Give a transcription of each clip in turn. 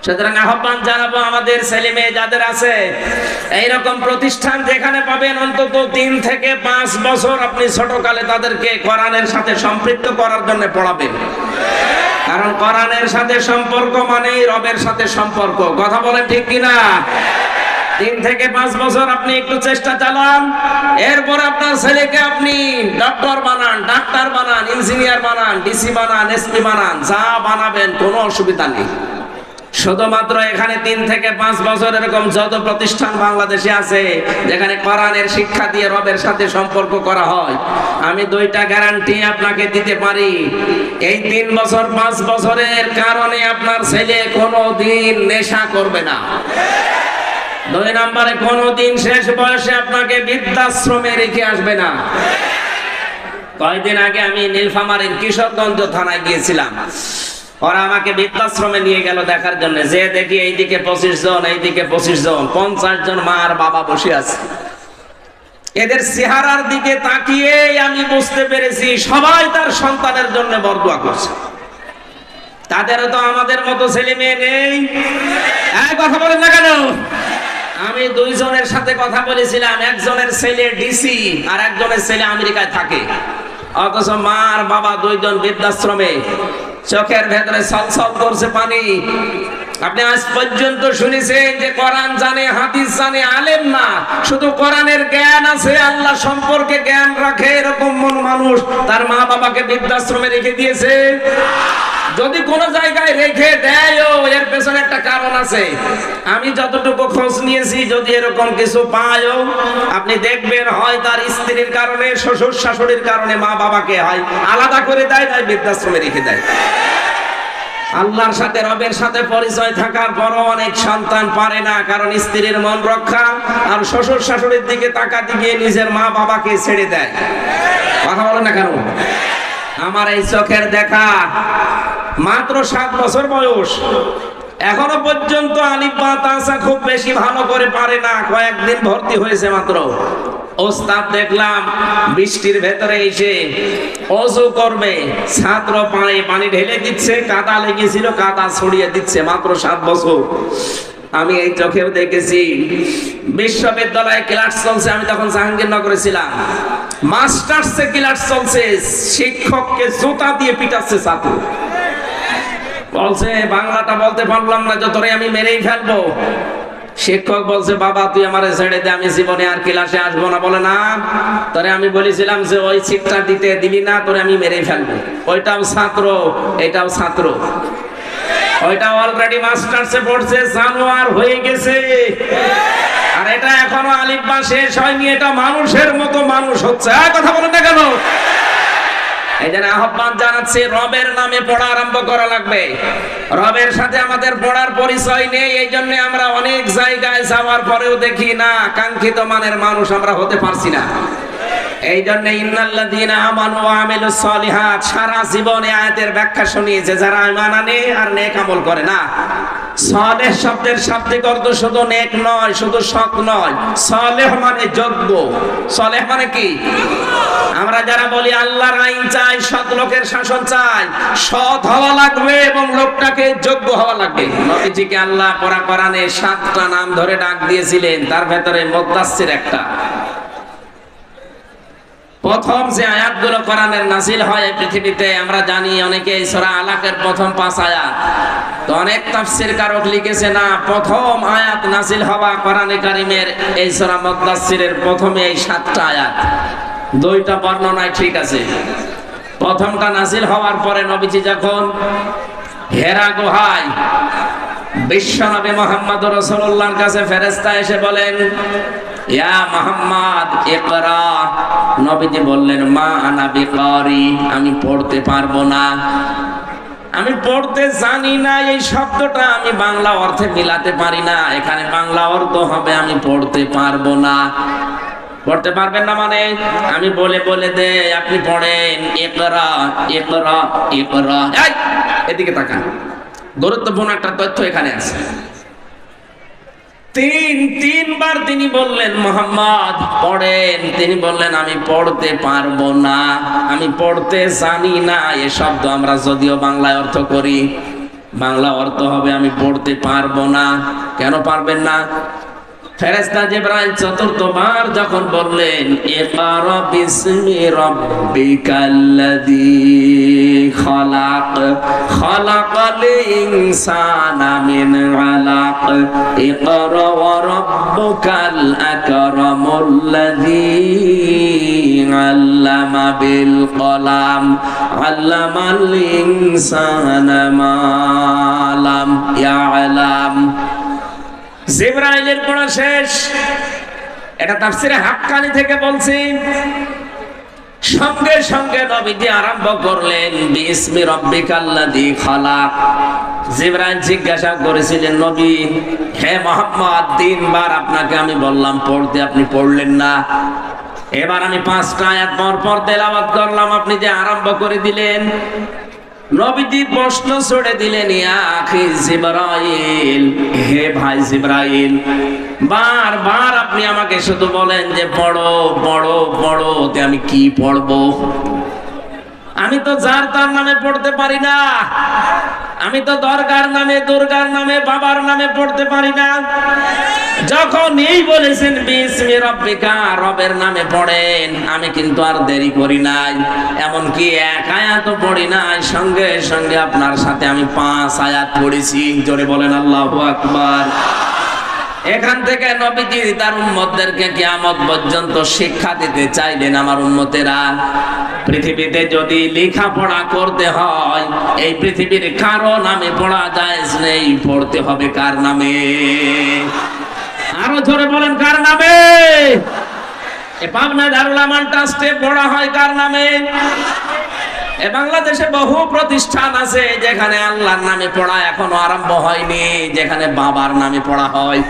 সুতরাং আহ্বান জানাবো আমাদের ছেলে মেয়ে যাদের আছে এইরকম প্রতিষ্ঠান, যেখানে পাবেন অন্তত 3 থেকে 5 বছর আপনি ছোটকালে তাদেরকে কোরআনের সাথে সম্পৃক্ত করার জন্য পড়াবেন। কারণ কোরআনের সাথে সম্পর্ক মানেই রবের সাথে সম্পর্ক। কথা বলেন ঠিক কিনা? 3 থেকে 5 বছর আপনি একটু চেষ্টা চালান, এরপর আপনার ছেলেকে আপনি ডক্টর বানান, ডাক্তার বানান, ইঞ্জিনিয়ার বানান, ডিসি বানান, এসপি বানান, যা বানাবেন কোনো অসুবিধা নেই। শুধুমাত্র এখানে 3 থেকে 5 বছর এরকম যত প্রতিষ্ঠান বাংলাদেশে আছে যেখানে কোরআনের শিক্ষা দিয়ে রবের সাথে সম্পর্ক করা হয়, আমি 2টা গ্যারান্টি আপনাকে দিতে পারি। এই 3 বছর 5 বছরের কারণে আপনার ছেলে কোনোদিন নেশা করবে না। 2 নম্বরে, কোনোদিন শেষ বয়সে আপনাকে বৃদ্ধাশ্রমে রেখে আসবে না। কয়েকদিন আগে আমি নীলফামারীর কিশোরগঞ্জ থানায় গিয়েছিলাম। ওরা আমাকে বৃদ্ধাশ্রমে নিয়ে গেল দেখার জন্য। যে দেখি এইদিকে 25 জন, এইদিকে 25 জন, 50 জন মা আর বাবা বসে আছে। এদের চেহারার দিকে তাকিয়ে আমি বুঝতে পেরেছি সবাই তার সন্তানের জন্য বরদোয়া করছে। তাদেরও তো আমাদের মতো ছেলে মেয়ে নেই। কথা বলেন না কেন? আমি 2 জনের সাথে কথা বলেছিলাম, একজনের ছেলে ডিসি আর একজনের ছেলে আমেরিকায় থাকে, অথচ মা আর বাবা 2 জন বৃদ্ধাশ্রমে। চোখের ভেতরে ছলছল করছে পানি। আপনি আজ পর্যন্ত শুনেছেন যে কোরআন জানে, হাদিস জানে, আলেম না, শুধু কোরআনের জ্ঞান আছে, আল্লাহ সম্পর্কে জ্ঞান রাখে, এরকম মন মানুষ তার মা বাবাকে বৃদ্ধাশ্রমে রেখে দিয়েছে? যদি কোন জায়গায় রেখে দেয়ও এর পেছনে একটা কারণ আছে। আমি যতটুকু খোঁজ নিয়েছি, যদি এরকম কিছু পায়ও, আপনি দেখবেন হয় তার স্ত্রীর কারণে, শ্বশুর শাশুড়ির কারণে মা বাবাকে হয় আলাদা করে দেয়, তাই বৃদ্ধাশ্রমে রেখে দেয়। আল্লাহর সাথে রবের সাথে পরিচয় থাকার পরও অনেক সন্তান পারে না, কারণ স্ত্রীর মন রক্ষা আর শ্বশুর শাশুড়ির দিকে তাকাতে গিয়ে নিজের মা বাবাকে ছেড়ে দেয়। কথা বলেন না কেন? আমার এই চোখের দেখা মাত্র 7 বছর বয়স, এখনো পর্যন্ত আলিফ বা তাসা খুব বেশি ভালো করে পারে না। কয়েকদিন ভর্তি হয়েছে মাত্র। ওস্তাদ দেখলাম বৃষ্টির ভেতরে এসে ওযু করবে, ছাত্র পানি ঢেলে দিচ্ছে, কাদা লেগেছিল কাদা ছড়িয়ে দিচ্ছে, মাত্র 7 বছর। আমি এই চোখেও দেখেছি। বিশ্ববিদ্যালয়ে ক্লাস চলছে, আমি তখন জাহাঙ্গীরনগরে ছিলাম। মাস্টার্সে ক্লাস চলছে, শিক্ষককে জুতা দিয়ে পিটাচ্ছে ছাত্র। বলছে বাংলাটা বলতে পারলাম না, যতরে আমি মেরেই ফেলবো। শিক্ষক বলছে বাবা তুই আমারে ছেড়ে দে, আমি জীবনে আর ক্লাসে আসবো না। বলে না, তোরে আমি বলেছিলাম যে ওই সিটটা দিতে দিলি না, তোরে আমি মেরেই ফেলবো। ওইটাও ছাত্র, এটাও ছাত্র। ওইটা অলরেডি মাস্টার্সে পড়ছে, জানোয়ার হয়ে গেছে। আর এটা এখনো আলিফ বা শেষ হয়নি, এটা মানুষের মতো মানুষ হচ্ছে। কথা বলেন না কেন? এই জন্য আহ্বান জানাচ্ছি, রবের নামে পড়া আরম্ভ করা লাগবে। রবের সাথে আমাদের পড়ার পরিচয় নেই, এই জন্য আমরা অনেক জায়গায় যাওয়ার পরেও দেখি না কাঙ্ক্ষিত মানের মানুষ আমরা হতে পারছি না। এই জন্য ইন্নাল্লাযীনা আমানু ওয়া আমিলুস সলিহাত সারা জীবনে আয়াতের ব্যাখ্যা শুনিয়েছে, যারা ঈমান আনে আর নেক আমল করে না। সালেহ শব্দের শাব্দিক অর্থ শুধু নেক নয়, শুধু সৎ নয়, সালেহ মানে যোগ্য। সালেহ মানে কি? আমরা যারা বলি আল্লাহর আইন চাই, সৎ লোকের শাসন চাই, সৎ হওয়া লাগবে এবং লোকটাকে যোগ্য হওয়া লাগবে। নবীজিকে আল্লাহ কোরআনে 7টা নাম ধরে ডাক দিয়েছিলেন, তার ভেতরে মুদ্দাসসির একটা। প্রথম যে আয়াতগুলো কোরআনের নাজিল হয় এই পৃথিবীতে, আমরা জানি অনেকে সূরা আলাকের প্রথম 5 আয়াত। তো অনেক তাফসীর কারক লিখেছে না, প্রথম আয়াত নাজিল হওয়া কোরআনে কারীমের এই সূরা মুদ্দাসসিরের প্রথমে এই 7টা আয়াত। 2টা বর্ণনায় ঠিক আছে। প্রথমটা নাজিল হওয়ার পরে নবীজি যখন হেরা গুহায় বিশ্বনবী মুহাম্মদ রাসূলুল্লাহর কাছে ফেরেশতা এসে বলেন ইয়া মুহাম্মদ ইকরা, নবীজি বললেন মা আনা বিকারি, আমি পড়তে পারবো না, আমি পড়তে জানি না। এই শব্দটা আমি বাংলা অর্থে মিলাতে পারি না, এখানে বাংলা অর্থ হবে আমি পড়তে পারবো না। পড়তে পারবেন না মানে আমি বলে বলে দে, আপনি পড়েন ইকরা ইকরা ইকরা। এদিকে তাকান, গুরুত্বপূর্ণ একটা তথ্য এখানে আছে। তিনবার তিনি বললেন মুহাম্মদ পড়েন, তিনি বললেন আমি পড়তে পারবো না, আমি পড়তে জানি না। এ শব্দ আমরা যদিও বাংলায় অর্থ করি, বাংলা অর্থ হবে আমি পড়তে পারবো না। কেন পারবেন না? ফেরেশতা জিবরাইল চতুর্থবার যখন বললেন ইকরা বিসমি রাব্বিকাল্লাযী খালাক খালাকাল ইনসানা মিন আলাক ইকরা ওয়া রাব্বুকাল আকরামুল্লাযী আল্লামা বিল কলাম আল্লামাল ইনসানা মা লাম ইয়ালাম। জিবরাইলের পড়া শেষ। এটা তাফসীরে হাক্কানি থেকে বলছি। সঙ্গে সঙ্গে নবীজি আরম্ভ করলেন বিসমি রাব্বিকাল্লাযী খালাক। জিবরাইল জিজ্ঞাসা করেছিলেন, নবী হে মুহাম্মদ, 3 বার আপনাকে আমি বললাম পড়তে, আপনি পড়লেন না। এবার আমি 5টা আয়াত পর পর তেলাওয়াত করলাম, আপনি যে আরম্ভ করে দিলেন। নবীজি প্রশ্ন ছড়ে দিলেন, ইয়া আখি জিবরাইল, হে ভাই জিবরাইল, বারবার আপনি আমাকে শুধু বলেন যে পড়ো পড়ো পড়ো, তে আমি কি পড়বো? আমি তো যার তার নামে পড়তে পারি না, আমি তো দরগার নামে, দুর্গার নামে, বাবার নামে পড়তে পারি না। যখন এই বলেছেন বিসমি রাব্বিকা, রবের নামে পড়েন, আমি কিন্তু আর দেরি করি নাই, এমনকি 1 আয়াতও পড়ি নাই, সঙ্গে সঙ্গে আপনার সাথে আমি 5 আয়াত পড়েছি। জোরে বলেন আল্লাহু আকবার। এখান থেকে নবীজি তার উম্মতদেরকে কিয়ামত পর্যন্ত শিক্ষা দিতে চাইলেন, আমার উম্মতেরা, পৃথিবীতে যদি লেখাপড়া করতে হয়, এই পৃথিবীর কারো নামে পড়া জায়েজ নেই, পড়তে হবে কার নামে? আরো জোরে বলেন, কার নামে? এ পাবনা দারুল আমান ট্রাস্টে পড়া হয় কার নামে? এ বাংলাদেশে বহু প্রতিষ্ঠান আছে যেখানে আল্লাহর নামে পড়া এখনো আরম্ভ হয়নি, যেখানে বাবার নামে পড়া হয়।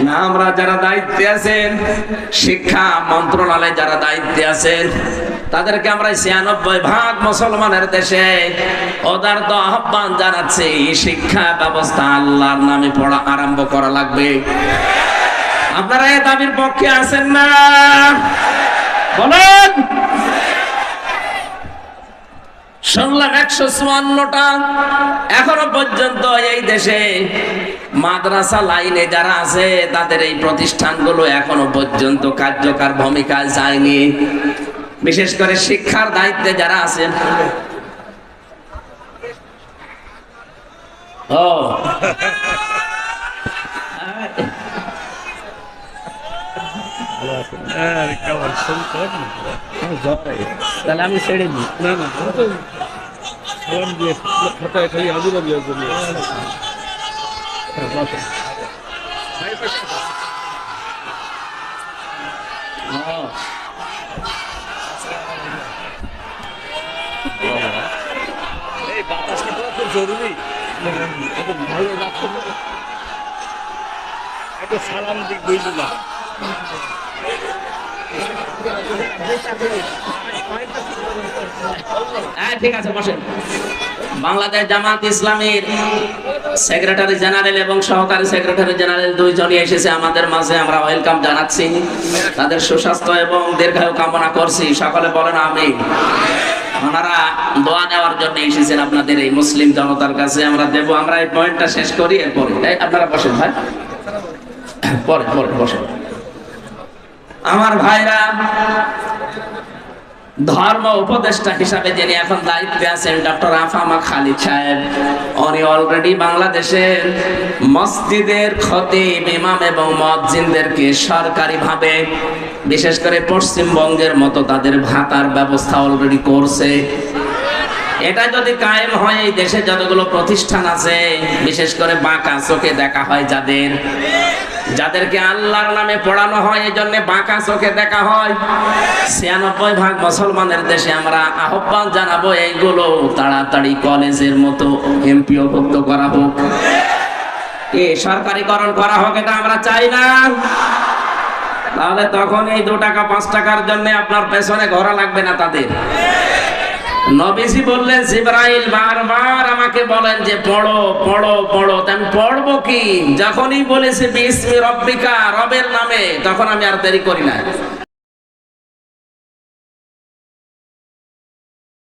না, আমরা যারা দায়িত্বে আছেন, শিক্ষা মন্ত্রণালয়ে যারা দায়িত্বে আছেন, তাদেরকে আমরা 96% মুসলমানের দেশে উদারত আহ্বান জানাচ্ছি, শিক্ষা ব্যবস্থা আল্লাহর নামে পড়া আরম্ভ করা লাগবে। আপনারা এই দাবির পক্ষে আছেন না? বলেন। শুনলাম 154টা এখনো পর্যন্ত এই দেশে মাদ্রাসা লাইনে যারা আছে, তাদের এই প্রতিষ্ঠানগুলো এখনো পর্যন্ত কার্যকর ভূমিকায় যায়নি। বিশেষ করে শিক্ষার দায়িত্বে যারা আছেন, তাহলে আমি ছেড়ে দিই। না না, খালি আজুরা দিয়ে জরুরি ভালো সালাম দিক বুঝলি না। ঠিক আছে, বসেন। বাংলাদেশ জামাত ইসলামীর সেক্রেটারি জেনারেল এবং সহকারী সেক্রেটারি জেনারেল 2 জনই এসেছে আমাদের মাঝে, আমরা ওয়েলকাম জানাচ্ছি। তাদের সুস্বাস্থ্য এবং দীর্ঘায়ু কামনা করছি। সকলে বলেন আমিন। ওনারা দোয়া নেওয়ার জন্য এসেছেন আপনাদের এই মুসলিম জনতার কাছে। আমরা দেব, আমরা এই পয়েন্টটা শেষ করি, এরপরে আপনারা বসেন ভাই, পরে পরে বসেন। আমার ভাইরা, ধর্ম উপদেষ্টা হিসাবে যিনি এখন দায়িত্বে আছেন ডক্টর আফামা খালিদ সাহেব, উনি অলরেডি বাংলাদেশের মসজিদের খতিব, ইমাম এবং মুয়াজ্জিনদেরকে সরকারিভাবে, বিশেষ করে পশ্চিমবঙ্গের মতো, তাদের ভাতার ব্যবস্থা অলরেডি করছে। এটা যদি কায়েম হয়, এই দেশে যতগুলো প্রতিষ্ঠান আছে, বিশেষ করে বাঁকা চোখে দেখা হয় যাদেরকে আল্লাহর নামে পড়ানো হয়, এই জন্য বাঁকা চোখে দেখা হয়। 96% মুসলমানের দেশে আমরা আহ্বান জানাবো, এইগুলো তাড়াতাড়ি কলেজের মতো এমপিওভুক্ত করা হোক, সরকারিকরণ করা হোক। এটা আমরা চাই না। তাহলে তখন এই 2 টাকা 5 টাকার জন্য আপনার পেছনে ঘোরা লাগবে না তাদের। নবীজি বললেন, জিবরাইল বারবার আমাকে বলেন যে পড়ো পড়ো পড়ো, আমি পড়বো কি? যখনই বলেছে বিসমি রাব্বিকা, রবের নামে, তখন আমি আর দেরি করি না।